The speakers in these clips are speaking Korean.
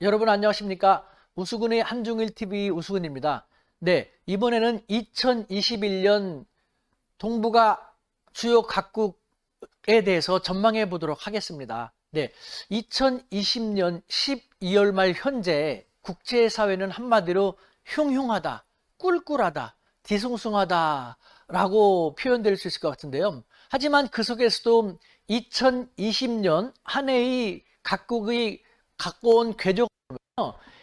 여러분 안녕하십니까? 우수근의 한중일TV 우수근입니다. 네, 이번에는 2021년 동북아 주요 각국에 대해서 전망해 보도록 하겠습니다. 네, 2020년 12월 말 현재 국제사회는 한마디로 흉흉하다, 꿀꿀하다, 뒤숭숭하다 라고 표현될 수 있을 것 같은데요. 하지만 그 속에서도 2020년 한 해의 각국의 갖고 온 궤적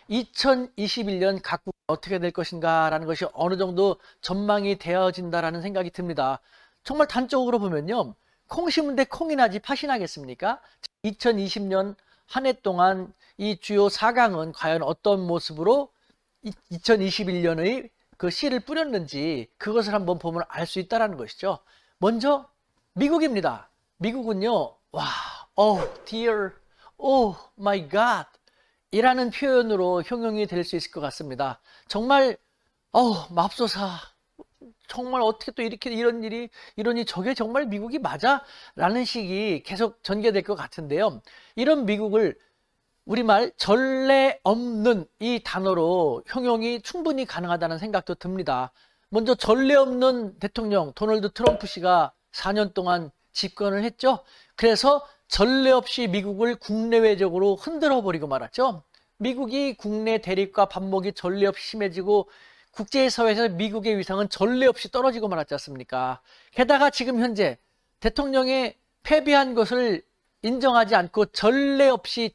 2021년 각국 어떻게 될 것인가 라는 것이 어느 정도 전망이 되어진다라는 생각이 듭니다. 정말 단적으로 보면요. 콩 심은 데 콩이 나지 팥이 나겠습니까? 2020년 한 해 동안 이 주요 4강은 과연 어떤 모습으로 2021년의 그 씨를 뿌렸는지 그것을 한번 보면 알 수 있다는 것이죠. 먼저 미국입니다. 미국은요. 와, oh dear, oh my god 이라는 표현으로 형용이 될 수 있을 것 같습니다. 정말 맙소사, 정말 어떻게 또 이렇게 이런 일이 이러니 저게 정말 미국이 맞아? 라는 식이 계속 전개될 것 같은데요. 이런 미국을 우리말 전례 없는 이 단어로 형용이 충분히 가능하다는 생각도 듭니다. 먼저 전례 없는 대통령 도널드 트럼프 씨가 4년 동안 집권을 했죠. 그래서 전례 없이 미국을 국내외적으로 흔들어 버리고 말았죠. 미국이 국내 대립과 반목이 전례 없이 심해지고 국제사회에서 미국의 위상은 전례 없이 떨어지고 말았지 않습니까? 게다가 지금 현재 대통령의 패배한 것을 인정하지 않고 전례 없이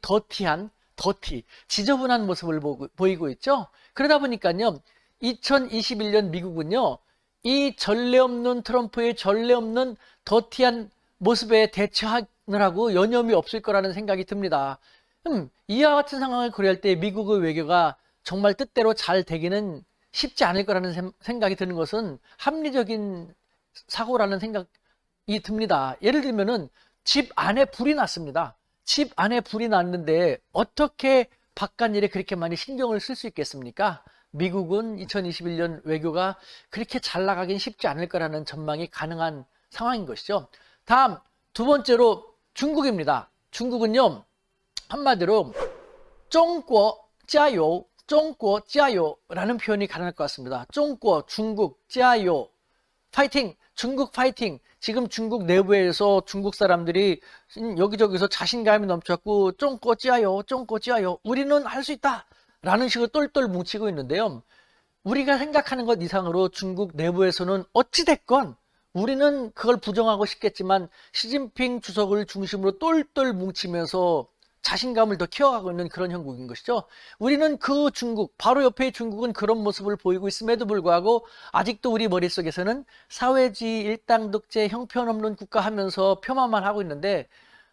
지저분한 모습을 보이고 있죠. 그러다 보니까요 2021년 미국은요 이 전례 없는 트럼프의 전례 없는 더티한 모습에 대처하느라고 여념이 없을 거라는 생각이 듭니다. 이와 같은 상황을 고려할 때 미국의 외교가 정말 뜻대로 잘 되기는 쉽지 않을 거라는 생각이 드는 것은 합리적인 사고라는 생각이 듭니다. 예를 들면은 집 안에 불이 났습니다. 집 안에 불이 났는데 어떻게 바깥일에 그렇게 많이 신경을 쓸 수 있겠습니까? 미국은 2021년 외교가 그렇게 잘 나가긴 쉽지 않을 거라는 전망이 가능한 상황인 것이죠. 다음 두 번째로 중국입니다. 중국은요 한마디로 중국 짜요, 중국 짜요라는 표현이 가능할 것 같습니다. 중국 짜요, 파이팅, 중국 파이팅. 지금 중국 내부에서 중국 사람들이 여기저기서 자신감이 넘쳤고 중국 짜요, 중국 짜요, 우리는 할 수 있다 라는 식으로 똘똘 뭉치고 있는데요. 우리가 생각하는 것 이상으로 중국 내부에서는 어찌됐건 우리는 그걸 부정하고 싶겠지만 시진핑 주석을 중심으로 똘똘 뭉치면서 자신감을 더 키워가고 있는 그런 형국인 것이죠. 우리는 그 중국, 바로 옆에 중국은 그런 모습을 보이고 있음에도 불구하고 아직도 우리 머릿속에서는 사회주의, 일당독재, 형편없는 국가 하면서 폄하만 하고 있는데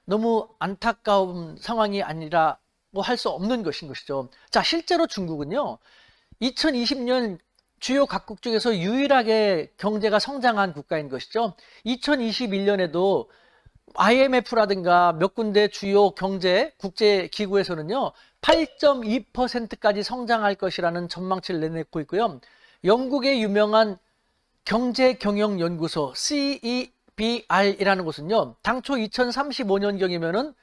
너무 안타까운 상황이 아니라고 할 수 없는 것인 것이죠. 자, 실제로 중국은요. 2020년 주요 각국 중에서 유일하게 경제가 성장한 국가인 것이죠. 2021년에도 IMF라든가 몇 군데 주요 경제 국제기구에서는요 8.2%까지 성장할 것이라는 전망치를 내놓고 있고요. 영국의 유명한 경제경영연구소 CEBR이라는 곳은요 당초 2035년경이면은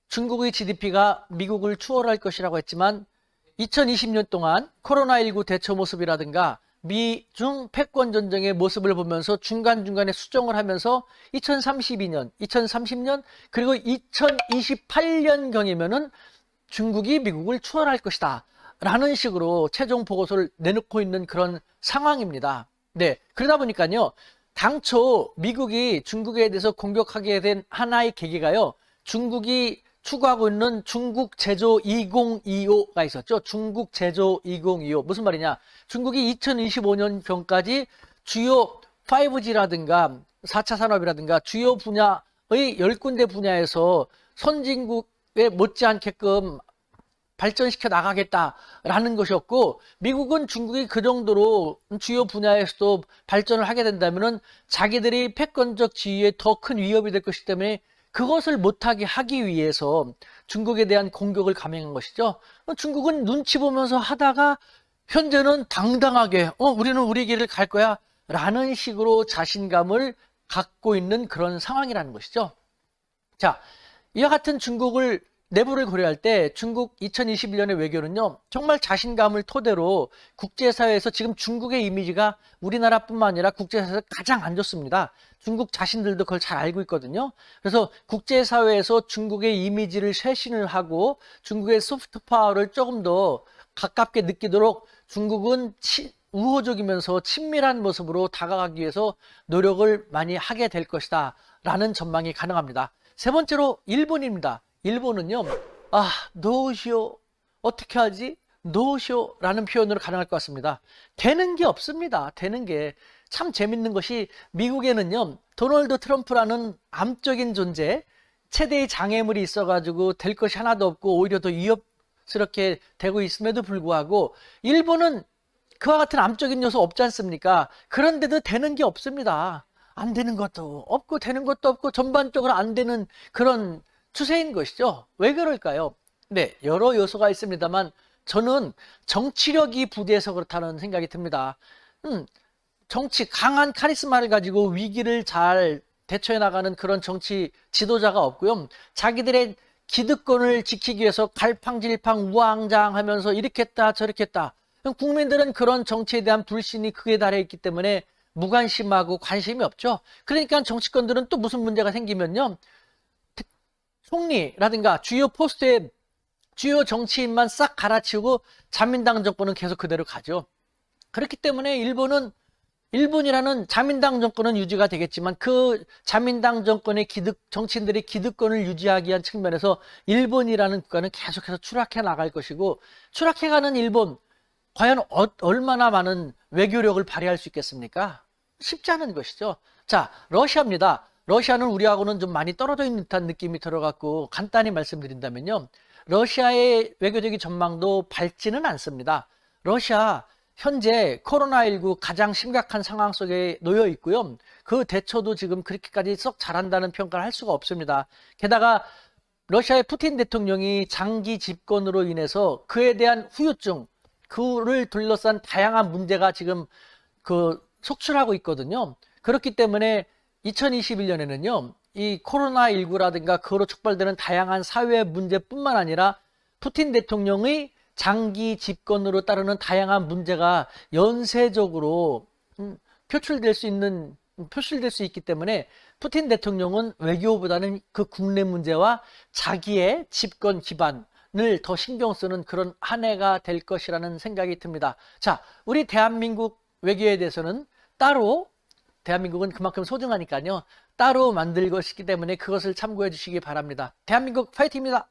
중국의 GDP가 미국을 추월할 것이라고 했지만 2020년 동안 코로나19 대처 모습이라든가 미중 패권 전쟁의 모습을 보면서 중간중간에 수정을 하면서 2032년, 2030년 그리고 2028년경이면은 중국이 미국을 추월할 것이다 라는 식으로 최종 보고서를 내놓고 있는 그런 상황입니다. 네, 그러다 보니까요 당초 미국이 중국에 대해서 공격하게 된 하나의 계기가요 중국이 추구하고 있는 중국 제조 2025가 있었죠. 중국 제조 2025 무슨 말이냐? 중국이 2025년경까지 주요 5G라든가 4차 산업이라든가 주요 분야의 10군데 분야에서 선진국에 못지않게끔 발전시켜 나가겠다라는 것이었고 미국은 중국이 그 정도로 주요 분야에서도 발전을 하게 된다면은 자기들이 패권적 지위에 더 큰 위협이 될 것이기 때문에 그것을 못하게 하기 위해서 중국에 대한 공격을 감행한 것이죠. 중국은 눈치 보면서 하다가 현재는 당당하게 우리는 우리 길을 갈 거야 라는 식으로 자신감을 갖고 있는 그런 상황이라는 것이죠. 자, 이와 같은 중국을 내부를 고려할 때 중국 2021년의 외교는요, 정말 자신감을 토대로 국제사회에서 지금 중국의 이미지가 우리나라뿐만 아니라 국제사회에서 가장 안 좋습니다. 중국 자신들도 그걸 잘 알고 있거든요. 그래서 국제사회에서 중국의 이미지를 쇄신을 하고 중국의 소프트 파워를 조금 더 가깝게 느끼도록 중국은 우호적이면서 친밀한 모습으로 다가가기 위해서 노력을 많이 하게 될 것이다 라는 전망이 가능합니다. 세 번째로 일본입니다. 일본은요, 노쇼, 어떻게 하지? 노쇼 라는 표현으로 가능할 것 같습니다. 되는 게 없습니다. 되는 게. 참 재밌는 것이 미국에는요, 도널드 트럼프라는 암적인 존재, 최대의 장애물이 있어가지고 될 것이 하나도 없고 오히려 더 위협스럽게 되고 있음에도 불구하고 일본은 그와 같은 암적인 요소 없지 않습니까? 그런데도 되는 게 없습니다. 안 되는 것도 없고 되는 것도 없고 전반적으로 안 되는 그런 추세인 것이죠. 왜 그럴까요? 네, 여러 요소가 있습니다만 저는 정치력이 부재해서 그렇다는 생각이 듭니다. 강한 카리스마를 가지고 위기를 잘 대처해 나가는 그런 정치 지도자가 없고요. 자기들의 기득권을 지키기 위해서 갈팡질팡 우왕좌왕하면서 이렇게 했다 저렇게 했다. 국민들은 그런 정치에 대한 불신이 크게 달해 있기 때문에 무관심하고 관심이 없죠. 그러니까 정치권들은 또 무슨 문제가 생기면요, 총리라든가 주요 포스트에 주요 정치인만 싹 갈아치우고 자민당 정권은 계속 그대로 가죠. 그렇기 때문에 일본이라는 자민당 정권은 유지가 되겠지만 그 자민당 정권의 정치인들의 기득권을 유지하기 위한 측면에서 일본이라는 국가는 계속해서 추락해 나갈 것이고, 추락해가는 일본, 과연 얼마나 많은 외교력을 발휘할 수 있겠습니까? 쉽지 않은 것이죠. 자, 러시아입니다. 러시아는 우리하고는 좀 많이 떨어져 있는 듯한 느낌이 들어갖고 간단히 말씀드린다면요, 러시아의 외교적인 전망도 밝지는 않습니다. 러시아 현재 코로나19 가장 심각한 상황 속에 놓여 있고요. 그 대처도 지금 그렇게까지 썩 잘한다는 평가를 할 수가 없습니다. 게다가 러시아의 푸틴 대통령이 장기 집권으로 인해서 그에 대한 후유증, 그를 둘러싼 다양한 문제가 지금 속출하고 있거든요. 그렇기 때문에 2021년에는요, 이 코로나19라든가 그로 촉발되는 다양한 사회 문제뿐만 아니라 푸틴 대통령의 장기 집권으로 따르는 다양한 문제가 연쇄적으로 표출될 수 있기 때문에 푸틴 대통령은 외교보다는 그 국내 문제와 자기의 집권 기반을 더 신경 쓰는 그런 한 해가 될 것이라는 생각이 듭니다. 자, 우리 대한민국 외교에 대해서는 따로, 대한민국은 그만큼 소중하니까요, 따로 만들 것이기 때문에 그것을 참고해 주시기 바랍니다. 대한민국 파이팅입니다.